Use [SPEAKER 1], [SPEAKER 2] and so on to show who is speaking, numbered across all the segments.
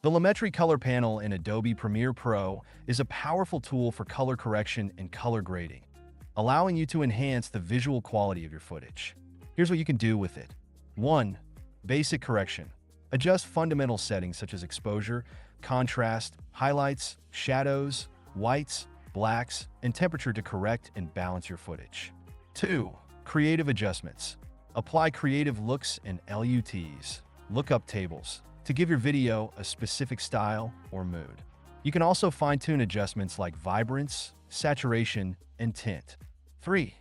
[SPEAKER 1] The Lumetri Color Panel in Adobe Premiere Pro is a powerful tool for color correction and color grading, allowing you to enhance the visual quality of your footage. Here's what you can do with it. 1. Basic correction. Adjust fundamental settings such as exposure, contrast, highlights, shadows, whites, blacks, and temperature to correct and balance your footage. 2. Creative adjustments. Apply creative looks and LUTs, lookup tables, to give your video a specific style or mood. You can also fine-tune adjustments like vibrance, saturation, and tint. 3.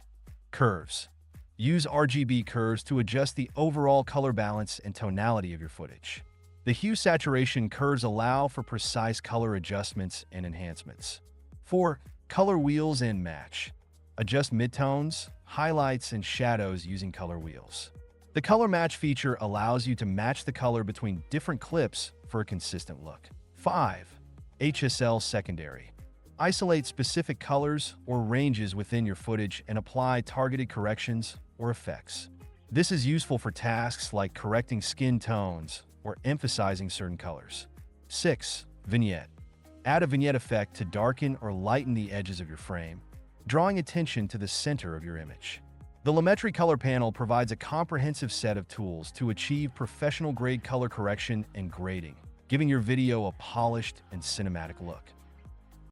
[SPEAKER 1] Curves. Use RGB curves to adjust the overall color balance and tonality of your footage. The hue saturation curves allow for precise color adjustments and enhancements. 4. Color wheels and match. Adjust midtones, highlights, and shadows using color wheels. The color match feature allows you to match the color between different clips for a consistent look. 5. HSL secondary. Isolate specific colors or ranges within your footage and apply targeted corrections or effects. This is useful for tasks like correcting skin tones or emphasizing certain colors. 6. Vignette. Add a vignette effect to darken or lighten the edges of your frame, drawing attention to the center of your image. The Lumetri Color Panel provides a comprehensive set of tools to achieve professional-grade color correction and grading, giving your video a polished and cinematic look.